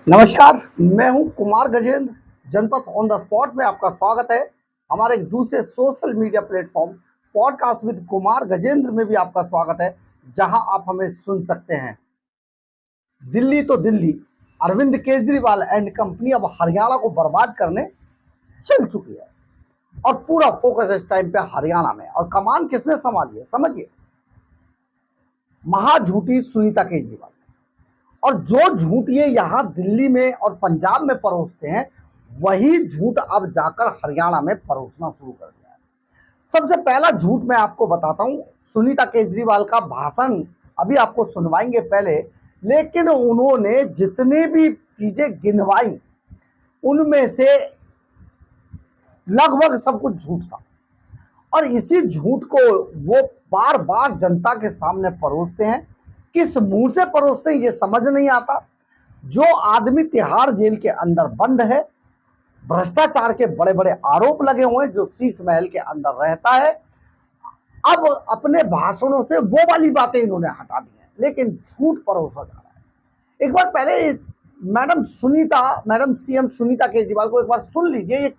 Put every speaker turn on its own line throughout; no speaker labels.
नमस्कार, मैं हूं कुमार गजेंद्र। जनपद ऑन द स्पॉट में आपका स्वागत है। हमारे एक दूसरे social media platform podcast with Kumar Gajendra में भी आपका स्वागत है, जहां आप हमें सुन सकते हैं। दिल्ली तो दिल्ली, अरविंद केजरीवाल एंड कंपनी अब हरियाणा को बर्बाद करने चल चुकी है और पूरा फोकस इस टाइम पे हरियाणा में। और कमान किसने संभाली है समझिए, महाझूठी सुनीता केजरीवाल। और जो झूठ ये यहाँ दिल्ली में और पंजाब में परोसते हैं, वही झूठ अब जाकर हरियाणा में परोसना शुरू कर दिया है। सबसे पहला झूठ मैं आपको बताता हूँ, सुनीता केजरीवाल का भाषण अभी आपको सुनवाएंगे पहले, लेकिन उन्होंने जितनी भी चीजें गिनवाई उनमें से लगभग सब कुछ झूठ था। और इसी झूठ को वो बार बार जनता के सामने परोसते हैं। किस मुंह से परोसते हैं ये समझ नहीं आता। जो आदमी तिहाड़ जेल के अंदर बंद है, भ्रष्टाचार के बड़े बड़े आरोप लगे हुए हैं, जो शीश महल के अंदर रहता है, अब अपने भाषणों से वो वाली बातें इन्होंने हटा दी हैं, लेकिन झूठ परोसा जा रहा है। एक बार पहले मैडम सीएम सुनीता केजरीवाल को एक बार सुन लीजिए। ये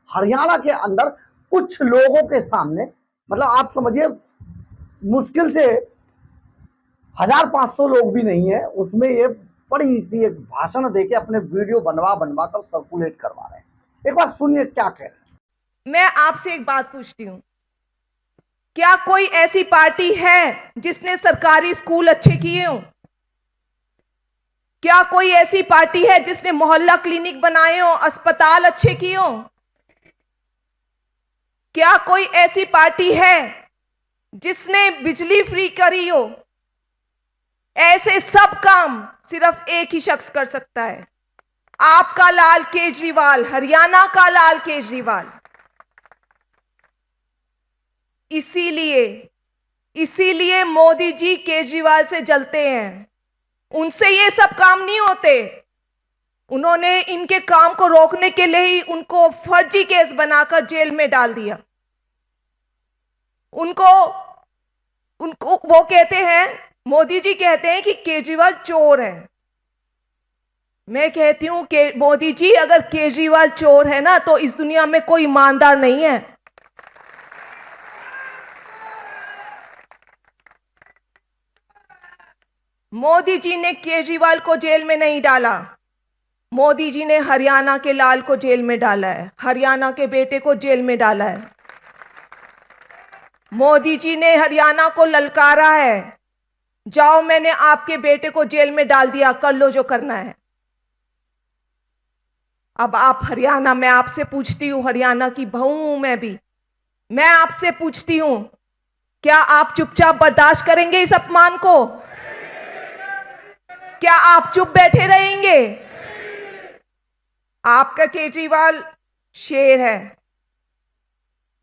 हरियाणा के अंदर कुछ लोगों के सामने, मतलब आप समझिए मुश्किल से 1500 लोग भी नहीं है, उसमें ये बड़ी सी एक भाषण देके अपने वीडियो बनवा कर सर्कुलेट करवा रहे हैं। एक बार सुनिए क्या कह रहे हैं।
मैं आपसे एक बात पूछती हूं, क्या कोई ऐसी पार्टी है जिसने सरकारी स्कूल अच्छे किए हों? क्या कोई ऐसी पार्टी है जिसने मोहल्ला क्लिनिक बनाए हों, अस्पताल अच्छे किए हों? क्या कोई ऐसी पार्टी है जिसने बिजली फ्री करी हो? ऐसे सब काम सिर्फ एक ही शख्स कर सकता है, आपका लाल केजरीवाल, हरियाणा का लाल केजरीवाल। इसीलिए मोदी जी केजरीवाल से जलते हैं। उनसे ये सब काम नहीं होते। उन्होंने इनके काम को रोकने के लिए ही उनको फर्जी केस बनाकर जेल में डाल दिया। उनको वो कहते हैं, मोदी जी कहते हैं कि केजरीवाल चोर है। मैं कहती हूं कि मोदी जी, अगर केजरीवाल चोर है ना, तो इस दुनिया में कोई ईमानदार नहीं है। मोदी जी ने केजरीवाल को जेल में नहीं डाला, मोदी जी ने हरियाणा के लाल को जेल में डाला है, हरियाणा के बेटे को जेल में डाला है। मोदी जी ने हरियाणा को ललकारा है, जाओ मैंने आपके बेटे को जेल में डाल दिया, कर लो जो करना है। अब आप हरियाणा, मैं आपसे पूछती हूं, हरियाणा की बहू हूं मैं भी, मैं आपसे पूछती हूं, क्या आप चुपचाप बर्दाश्त करेंगे इस अपमान को? क्या आप चुप बैठे रहेंगे? आपका केजरीवाल शेर है,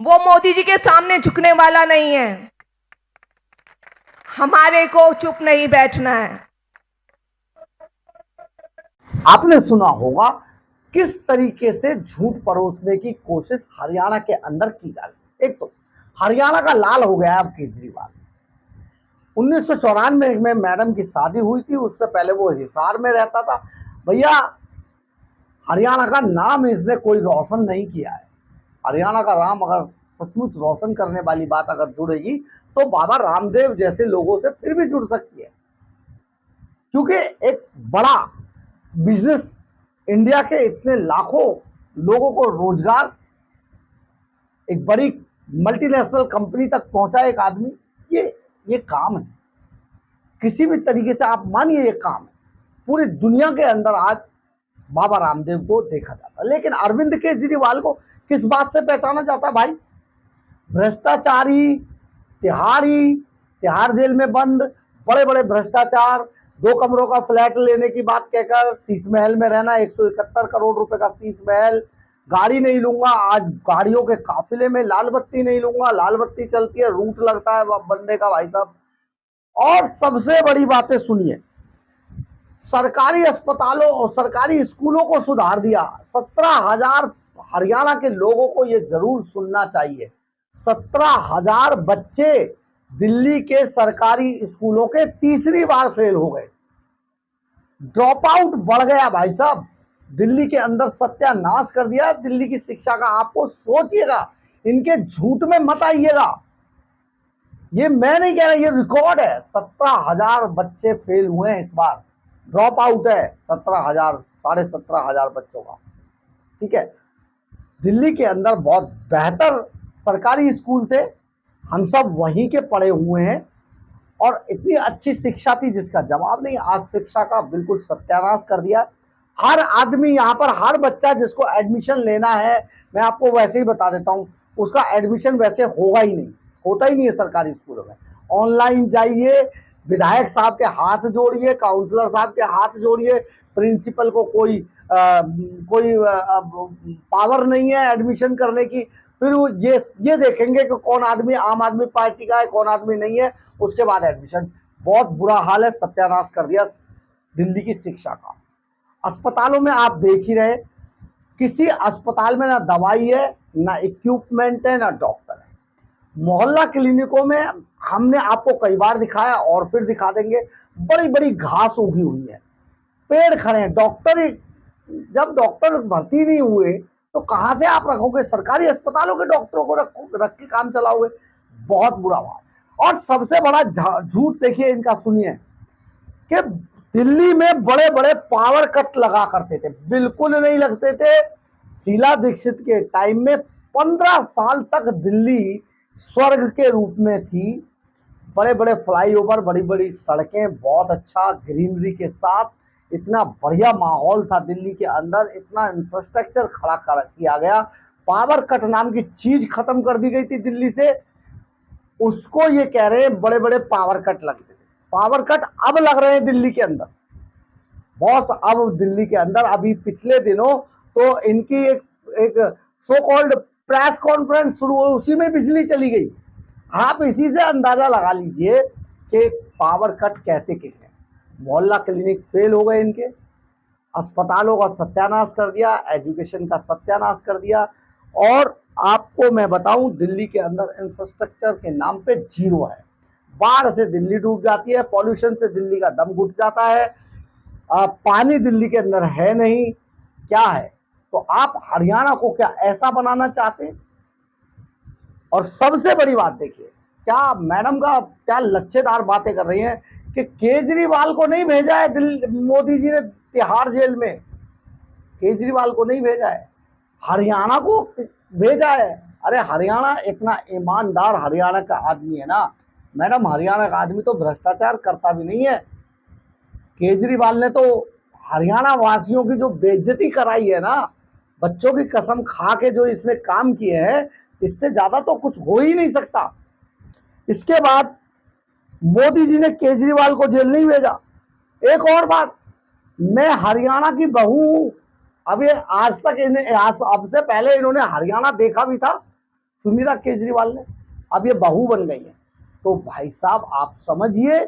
वो मोदी जी के सामने झुकने वाला नहीं है। हमारे को चुप नहीं बैठना है।
आपने सुना होगा किस तरीके से झूठ परोसने की कोशिश हरियाणा के अंदर की जा रही है। एक तो हरियाणा का लाल हो गया अब केजरीवाल। 1994 में मैडम की शादी हुई थी, उससे पहले वो हिसार में रहता था। भैया, हरियाणा का नाम इसने कोई रोशन नहीं किया है। हरियाणा का नाम अगर सचमुच रोशन करने वाली बात अगर जुड़ेगी तो बाबा रामदेव जैसे लोगों से फिर भी जुड़ सकती है, क्योंकि एक बड़ा बिजनेस, इंडिया के इतने लाखों लोगों को रोजगार एक बड़ी मल्टीनेशनल कंपनी तक पहुंचा एक आदमी, ये काम है। किसी भी तरीके से आप मानिए ये काम है। पूरी दुनिया के अंदर आज बाबा रामदेव को देखा जाता है, लेकिन अरविंद केजरीवाल को किस बात से पहचाना जाता है भाई? भ्रष्टाचारी, तिहाड़ जेल में बंद, बड़े बड़े भ्रष्टाचार, 2 कमरों का फ्लैट लेने की बात कहकर शीश महल में रहना, 171 करोड़ रुपए का शीश महल, गाड़ी नहीं लूंगा, आज गाड़ियों के काफिले में लाल बत्ती नहीं लूंगा, लाल बत्ती चलती है, रूट लगता है बंदे का भाई साहब। और सबसे बड़ी बातें सुनिए, सरकारी अस्पतालों और सरकारी स्कूलों को सुधार दिया। 17,000 हरियाणा के लोगों को यह जरूर सुनना चाहिए, 17,000 बच्चे दिल्ली के सरकारी स्कूलों के तीसरी बार फेल हो गए। ड्रॉप आउट बढ़ गया भाई साहब, दिल्ली के अंदर सत्यानाश कर दिया दिल्ली की शिक्षा का। आपको सोचिएगा, इनके झूठ में मत आइएगा, ये मैं नहीं कह रहा, ये रिकॉर्ड है। 17,000 बच्चे फेल हुए हैं इस बार, ड्रॉप आउट है 17,000, 17,500 बच्चों का, ठीक है। दिल्ली के अंदर बहुत बेहतर सरकारी स्कूल थे, हम सब वहीं के पढ़े हुए हैं, और इतनी अच्छी शिक्षा थी जिसका जवाब नहीं। आज शिक्षा का बिल्कुल सत्यानाश कर दिया। हर आदमी यहाँ पर, हर बच्चा जिसको एडमिशन लेना है, मैं आपको वैसे ही बता देता हूँ, उसका एडमिशन वैसे होगा ही नहीं, होता ही नहीं है सरकारी स्कूलों में। ऑनलाइन जाइए, विधायक साहब के हाथ जोड़िए, काउंसलर साहब के हाथ जोड़िए, प्रिंसिपल को कोई पावर नहीं है एडमिशन करने की। फिर वो ये देखेंगे कि कौन आदमी आम आदमी पार्टी का है, कौन आदमी नहीं है, उसके बाद एडमिशन। बहुत बुरा हाल है, सत्यानाश कर दिया दिल्ली की शिक्षा का। अस्पतालों में आप देख ही रहे, किसी अस्पताल में ना दवाई है, ना इक्विपमेंट है, ना डॉक्टर है। मोहल्ला क्लिनिकों में हमने आपको कई बार दिखाया और फिर दिखा देंगे, बड़ी बड़ी घास उगी हुई है, पेड़ खड़े हैं। डॉक्टर, जब डॉक्टर भर्ती नहीं हुए तो कहां से आप रखोगे? सरकारी अस्पतालों के डॉक्टरों को रख के काम चलाओगे? बहुत बुरा बात। और सबसे बड़ा झूठ देखिए इनका, सुनिए, कि दिल्ली में बड़े बड़े पावर कट लगा करते थे, बिल्कुल नहीं लगते थे। शीला दीक्षित के टाइम में 15 साल तक दिल्ली स्वर्ग के रूप में थी। बड़े बड़े फ्लाईओवर, बड़ी बड़ी सड़कें, बहुत अच्छा ग्रीनरी के साथ, इतना बढ़िया माहौल था दिल्ली के अंदर, इतना इंफ्रास्ट्रक्चर खड़ा किया गया। पावर कट नाम की चीज खत्म कर दी गई थी दिल्ली से, उसको ये कह रहे हैं बड़े बड़े पावर कट लगते थे। पावर कट अब लग रहे हैं दिल्ली के अंदर बॉस। अब दिल्ली के अंदर अभी पिछले दिनों तो इनकी एक सो कॉल्ड प्रेस कॉन्फ्रेंस शुरू हुई, उसी में बिजली चली गई। आप इसी से अंदाजा लगा लीजिए कि पावर कट कहते किसे। मोहल्ला क्लिनिक फेल हो गए इनके, अस्पतालों का सत्यानाश कर दिया, एजुकेशन का सत्यानाश कर दिया। और आपको मैं बताऊं, दिल्ली के अंदर इंफ्रास्ट्रक्चर के नाम पे जीरो है। बाढ़ से दिल्ली डूब जाती है, पॉल्यूशन से दिल्ली का दम घुट जाता है, पानी दिल्ली के अंदर है नहीं, क्या है? तो आप हरियाणा को क्या ऐसा बनाना चाहते हैं? और सबसे बड़ी बात देखिए, क्या मैडम का क्या लच्छेदार बातें कर रही हैं कि केजरीवाल को नहीं भेजा है मोदी जी ने तिहाड़ जेल में, केजरीवाल को नहीं भेजा है, हरियाणा को भेजा है। अरे हरियाणा इतना ईमानदार हरियाणा का आदमी है ना मैडम, हरियाणा का आदमी तो भ्रष्टाचार करता भी नहीं है। केजरीवाल ने तो हरियाणा वासियों की जो बेइज्जती कराई है ना, बच्चों की कसम खा के जो इसने काम किए हैं, इससे ज्यादा तो कुछ हो ही नहीं सकता। इसके बाद मोदी जी ने केजरीवाल को जेल नहीं भेजा। एक और बात, मैं हरियाणा की बहू हूं, अब ये आज तक इन्हें, अब से पहले इन्होंने हरियाणा देखा भी था सुनीता केजरीवाल ने, अब ये बहू बन गई है। तो भाई साहब आप समझिए,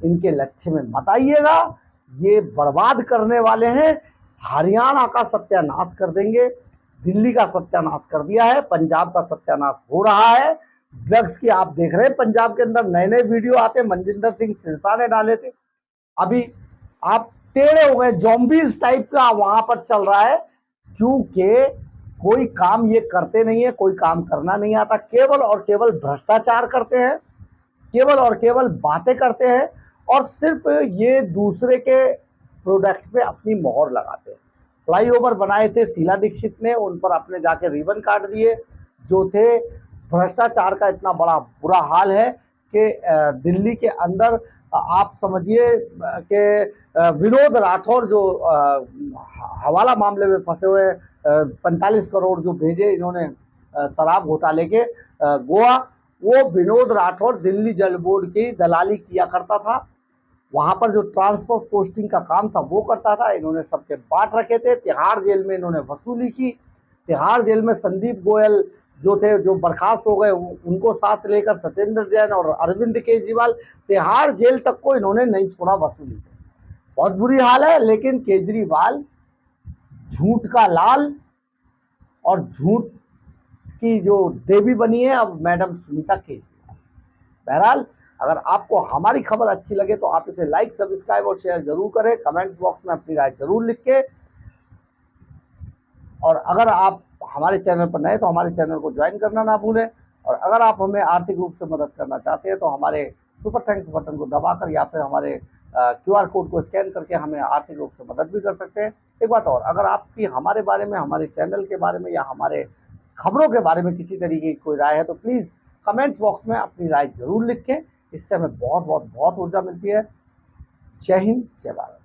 इनके लक्ष्य में मत आइएगा, ये बर्बाद करने वाले हैं। हरियाणा का सत्यानाश कर देंगे, दिल्ली का सत्यानाश कर दिया है, पंजाब का सत्यानाश हो रहा है। ड्रग्स की आप देख रहे हैं, पंजाब के अंदर नए नए वीडियो आते, मनजिंदर सिंह सिरसा ने डाले थे, अभी आप टेढ़े हो गए, जॉम्बीज टाइप का वहां पर चल रहा है, क्योंकि कोई काम ये करते नहीं है, कोई काम करना नहीं आता, केवल और केवल भ्रष्टाचार करते हैं, केवल और केवल बातें करते हैं, और सिर्फ ये दूसरे के प्रोडक्ट पे अपनी मोहर लगाते हैं। फ्लाईओवर बनाए थे शीला दीक्षित ने, उन पर अपने जाके रिबन काट दिए जो थे। भ्रष्टाचार का इतना बड़ा बुरा हाल है कि दिल्ली के अंदर आप समझिए कि विनोद राठौर जो हवाला मामले में फंसे हुए 45 करोड़ जो भेजे इन्होंने शराब घोटाले के गोवा, वो विनोद राठौर दिल्ली जल बोर्ड की दलाली किया करता था, वहां पर जो ट्रांसफर पोस्टिंग का काम था वो करता था। इन्होंने सबके बांट रखे थे। तिहाड़ जेल में इन्होंने वसूली की। तिहाड़ जेल में संदीप गोयल जो थे, जो बर्खास्त हो गए, उनको साथ लेकर सत्येंद्र जैन और अरविंद केजरीवाल, तिहाड़ जेल तक को इन्होंने नहीं छोड़ा वसूली से। बहुत बुरी हाल है, लेकिन केजरीवाल झूठ का लाल और झूठ की जो देवी बनी है अब मैडम सुनीता केजरीवाल। बहरहाल अगर आपको हमारी खबर अच्छी लगे तो आप इसे लाइक, सब्सक्राइब और शेयर जरूर करें। कमेंट्स बॉक्स में अपनी राय जरूर लिख के, और अगर आप हमारे चैनल पर नए तो हमारे चैनल को ज्वाइन करना ना भूलें। और अगर आप हमें आर्थिक रूप से मदद करना चाहते हैं तो हमारे सुपर थैंक्स बटन को दबाकर या फिर हमारे QR कोड को स्कैन करके हमें आर्थिक रूप से मदद भी कर सकते हैं। एक बात और, अगर आपकी हमारे बारे में, हमारे चैनल के बारे में या हमारे खबरों के बारे में किसी तरीके की कोई राय है तो प्लीज़ कमेंट्स बॉक्स में अपनी राय जरूर लिखें। इससे हमें बहुत बहुत बहुत ऊर्जा मिलती है। जय हिंद, जय भारत।